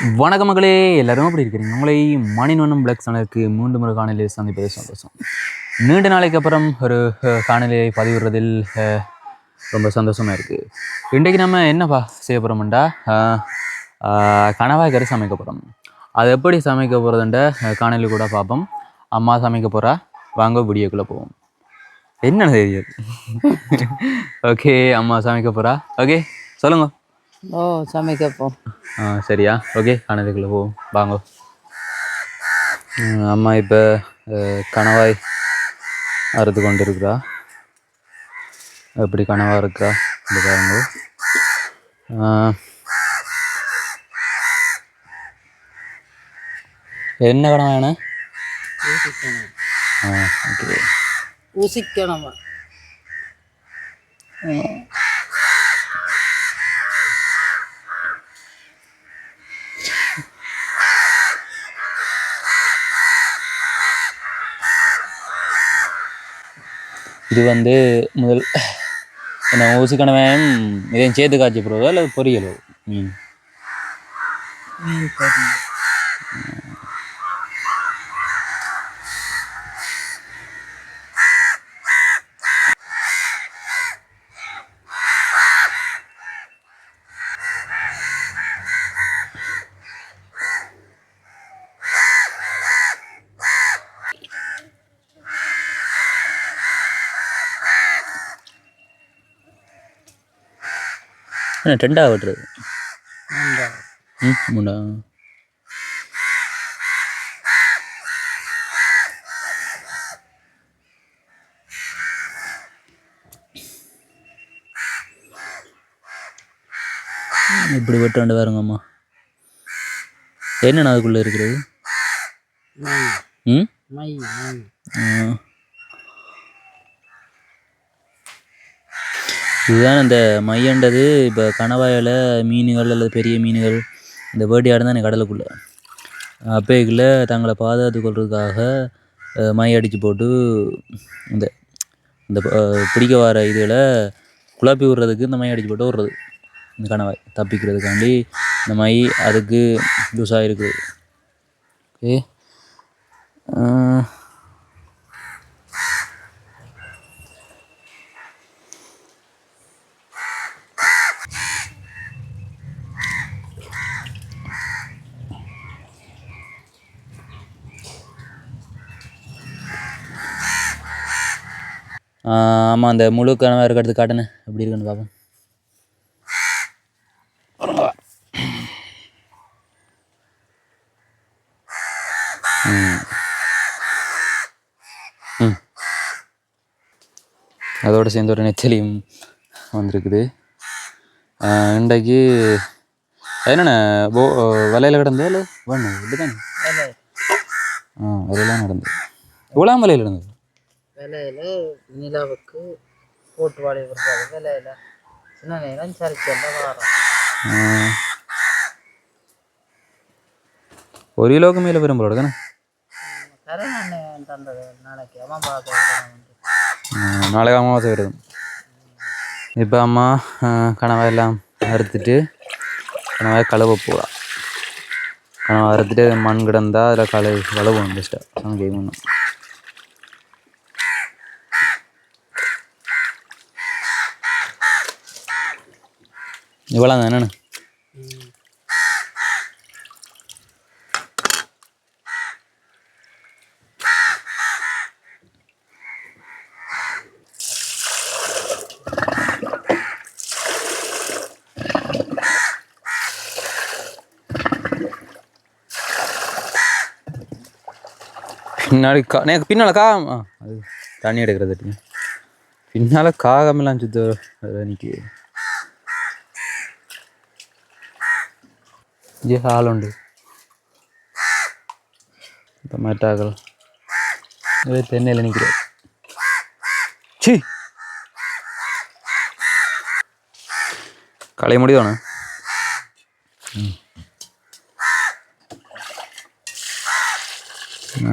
வணக்கம் மக்களே, எல்லாரும் எப்படி இருக்கிறீங்க? உங்களை மணிவண்ணம் பிளாக் சேனலுக்கு மீண்டும் ஒரு காணொலியை சந்திப்பது சந்தோஷம். நீண்ட நாளைக்கு அப்புறம் ஒரு காணொலியை பதிவிடுறதில் ரொம்ப சந்தோஷமாக இருக்குது. இன்றைக்கு நம்ம என்னப்பா செய்ய போகிறோம்டா, கணவாய் கறி சமைக்க போகிறோம். அது எப்படி சமைக்க போகிறதுன்ற காணொலி கூட பார்ப்போம். அம்மா சமைக்க போகிறா, வாங்க வீடியோக்குள்ளே போவோம். என்ன தெரியாது. ஓகே, அம்மா சமைக்க போகிறா. ஓகே சொல்லுங்க. சமைக்கப்போம். சரியா, ஓகே காணொலிக்குள்ளே போவோம் வாங்க. அம்மா இப்போ கணவாய் அறுத்து கொண்டு இருக்கிறா. எப்படி கனவாக இருக்கிறா இந்த பாருங்க. என்ன கனவா வேணா? ஓகே, ஊசிக்கணவா. இது வந்து முதல் என்ன ஊசிக்கணவன் இதையும் சேர்த்து காய்ச்சி போடுறதோ இல்லை பொரியலோ? மீன் ரெண்டாக வெட்டுறது. மூண்டா? இப்படி வெட்டாண்டு பாருங்கம்மா. என்னென்ன அதுக்குள்ளே இருக்கிறது? இதுதான் இந்த மையண்டது. இப்போ கணவாயில் மீன்கள் அல்லது பெரிய மீன்கள் இந்த வேட்டையாடு தான் எனக்கு கடலுக்குள்ளே அப்பைக்குள்ளே தங்களை பாதுகாத்து கொள்றதுக்காக மை அடித்து போட்டு இந்த இந்த பிடிக்க வர இதில் குழப்பி விடுறதுக்கு இந்த மை அடித்து போட்டு விடுறது. இந்த கணவாய் தப்பிக்கிறதுக்காண்டி இந்த மை அதுக்கு யூஸ் ஆகிருக்குது. ஓகே, ஆமாம், அந்த முழு கனவாக இருக்கிறது காட்டுன்னு எப்படி இருக்குன்னு பார்ப்போம். அதோடு சேர்ந்து ஒரு நெத்தலியும் வந்திருக்குது. இன்றைக்கு என்னென்ன வலையில் கிடந்தது இல்லை வேணும் இப்படி தானே? வலையெல்லாம் நடந்தது. இவ்வளோ வலையில் இருந்தது. விலையில நிலாவுக்கு போட்டு வாழை விடுறாரு. விலையில சின்ன நேரம் சரிச்சல்ல வாரம் 1 கிலோவுக்கு மேலே விரும்புகிறோட தானே? தந்தது நாளைக்கு அம்மா நாளைக்கு அமாவாசை வருது. இப்போ அம்மா கணவாயெல்லாம் அறுத்துட்டு கணவாய் கழுவ போகிறா. கணவாய் அறுத்துட்டு மண் கிடந்தா அதில் கழுவும் பெஸ்ட்டாக அங்கே கேட்கணும். இவ்வளோ தான் என்னென்ன பின்னாடி எனக்கு பின்னால் காகம் அது தண்ணி எடுக்கிறது. பின்னால் காகமெல்லாம் சுத்த நிற்கி இங்கே ஹால் உண்டு. டொமேட்டாக்கள் தென்னையில் நிற்கிறது. சி களை முடிவானே.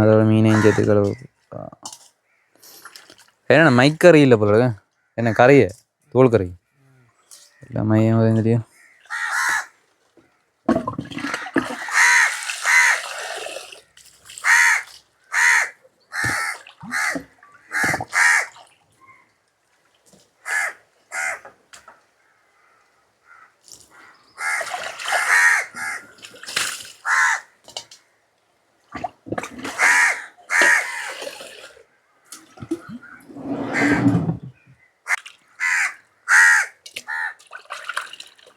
அதோட மீனையும் சேர்த்து கழுவு. என்னென்ன மைக்கறி இல்லை போல என்ன கறியை தோல் கறி இல்லை மையம் தெரியும்.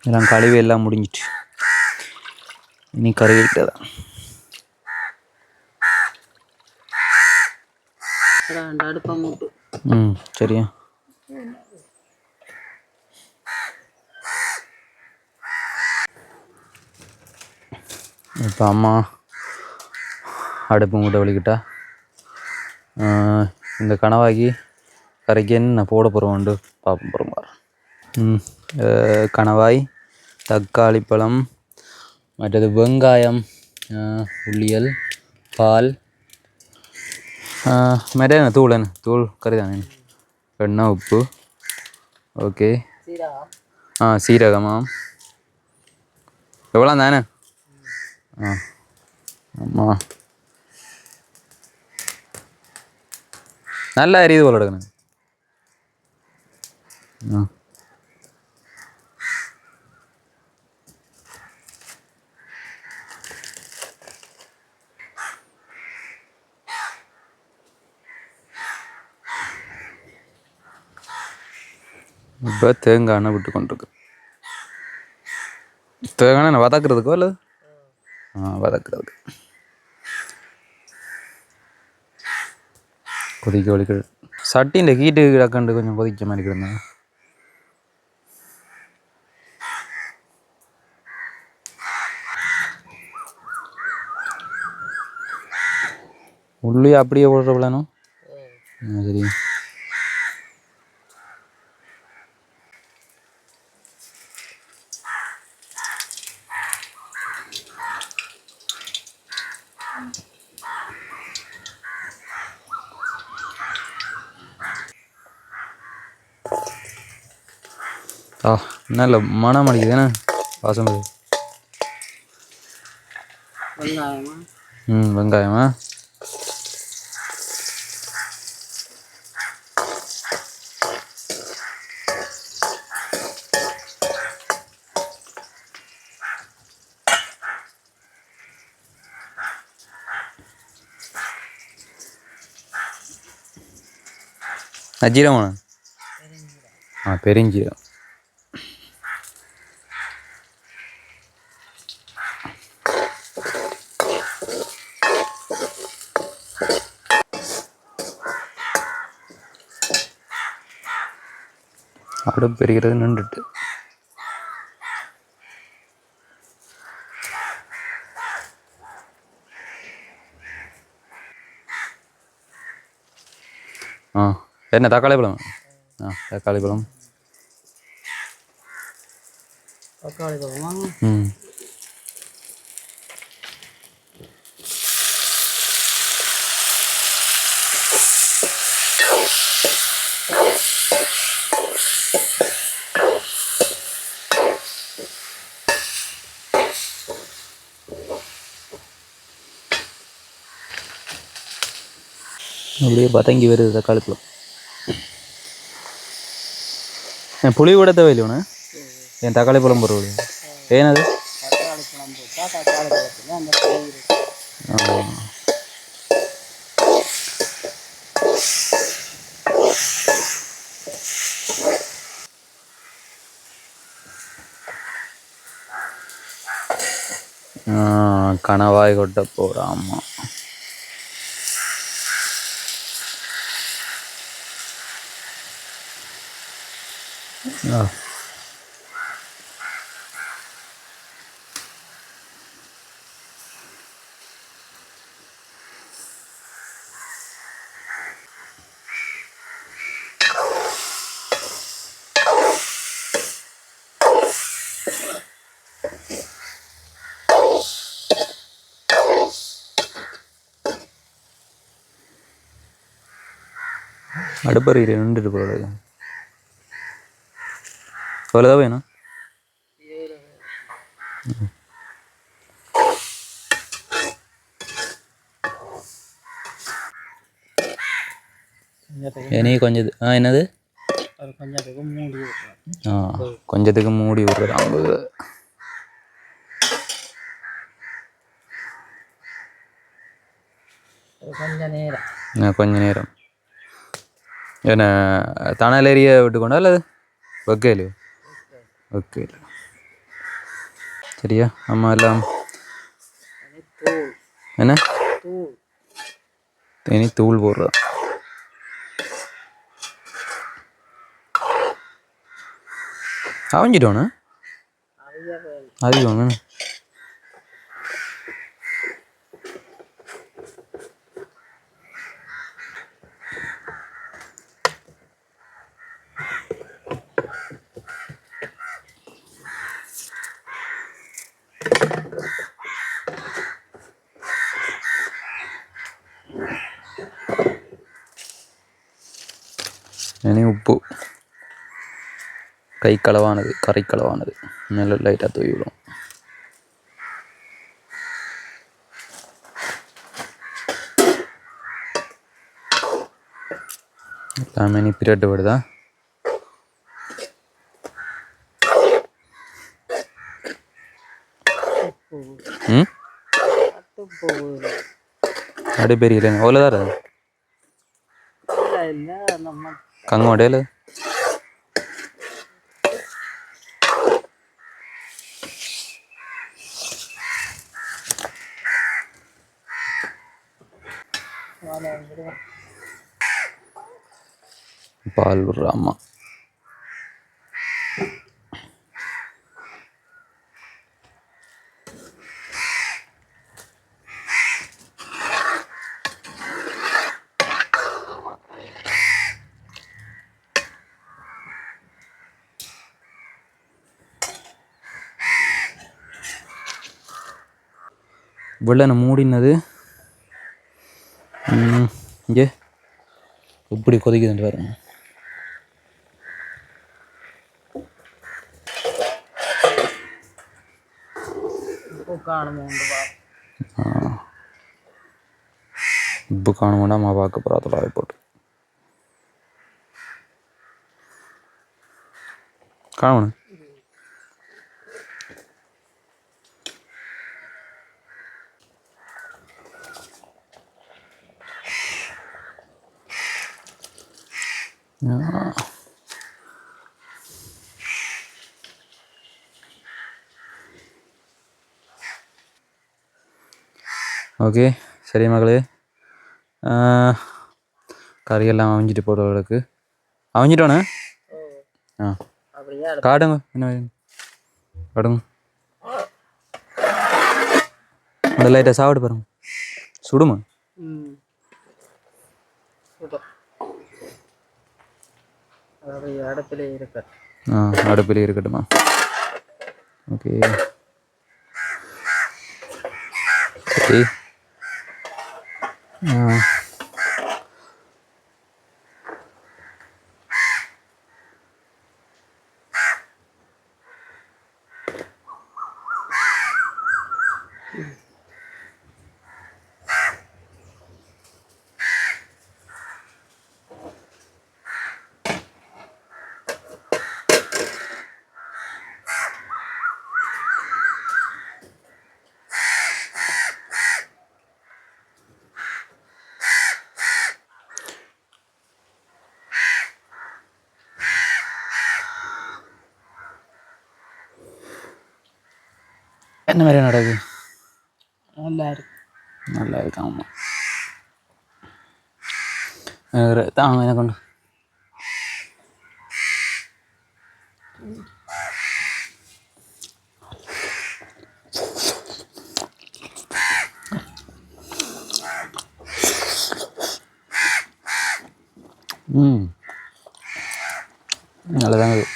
எல்லாம் கழுவி எல்லாம் முடிஞ்சிட்டு இனி கறி விட்டதான். அடுப்பை மூட்டு. சரியா. இப்போ அம்மா அடுப்பு மூட்டை வலிக்கிட்டா இந்த கணவாய்க்கு கறிக்கு என்ன போட போகிறோம்ண்டு பார்ப்போம் போகிறோம். கணவாய், தக்காளி பழம், மற்றது வெங்காயம், உள்ளியல், பால், மற்ற என்ன தூள் கறி தானே, எண்ணெய், உப்பு, ஓகே, சீரகமா எவ்வளோ தானே. ஆமாம் நல்லா எரியுது போல எடுக்கணும். இப்போ தேங்காய் எண்ணெய் விட்டு கொண்டிருக்கு. தேங்காய் எண்ணெய் வதக்குறதுக்கோ இல்லை வதக்குறதுக்கு கொதிக்க சட்டி இந்த ஹீட்டு கிடக்கண்டு கொஞ்சம் கொதிக்க மாதிரி இருந்தேன். உள்ளே அப்படியே போடுற பிளானும் சரி. நல்ல மனம் அடிக்குதுண்ணே வாசம். வெங்காயமா ஜீரகமா பெருஞ்சீரகம். அடுப்பு பெருகிறது நின்றுட்டு. என்ன தக்காளி பழம்? தக்காளி பழம். அப்படியே பதங்கி வருது தக்காளி பழம். புளி கூட தேவையில்லையோண்ணே. என் தக்காளி பழம் போடுறது ஏனது? கணவாய் கொட்ட போடாமா. அடுப்பறி நின்றுட்டு போகிறது எவ்வளோதான் வேணும்? இனி கொஞ்சது என்னது கொஞ்சத்துக்கு மூடி விடுறது. கொஞ்ச நேரம் என்ன தணல் ஏரிய விட்டு கொண்டா அல்லது வைக்கலையோ? வைக்கல. சரியா அம்மா எல்லாம் தூள் என்ன தூள் இனி தூள் போடுறா அவஞ்சிட்டோண்ணா அதிகம் இனி உப்பு கைக்களவானது கரைக்களவானது மேலே லைட்டாக தூவி விடும் எல்லாமே நீ பிரட்டு விடுதா ம் அடி பெரிய அவ்வளோதாரு கங்க உடையல பால் விடுற அம்மா வெள்ளனை மூடினது இங்கே இப்படி கொதிக்குதுன்னு பாருங்க உப்பு காணுமாண்டா அம்மா பார்க்க போகிறா தொடாவை போட்டு காணணும் ஓகே சரி மகளே கறியெல்லாம் அவஞ்சிட்டு போடுறவர்களுக்கு அவஞ்சிட்டோண்ணே ஆ காடுங்க என்ன காடுங்க அந்த லைட்டை சாப்பிட்டு பாருங்க சுடுமா அடுப்பிலே இருக்க அடுப்பிலே இருக்கட்டுமா ஓகே சரி என்ன மாதிரி நடக்குது நல்லா இருக்கு ஆமாம் தாங்க என்ன கொண்டு நல்லதாங்க இது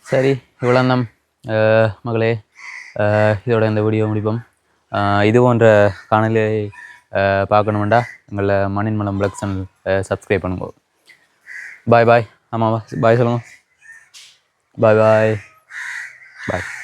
சரி இவ்வளோ நம் மகளே இதோட இந்த வீடியோ முடிப்போம் இது போன்ற காணொலியை பார்க்கணுமெண்டா எங்களை மண்ணின் மலம் பிளாக் சேனல் சப்ஸ்கிரைப் பண்ணுங்க பாய் பாய் ஆமாம் பாய் சொல்லுங்கள் பாய் பாய் பாய்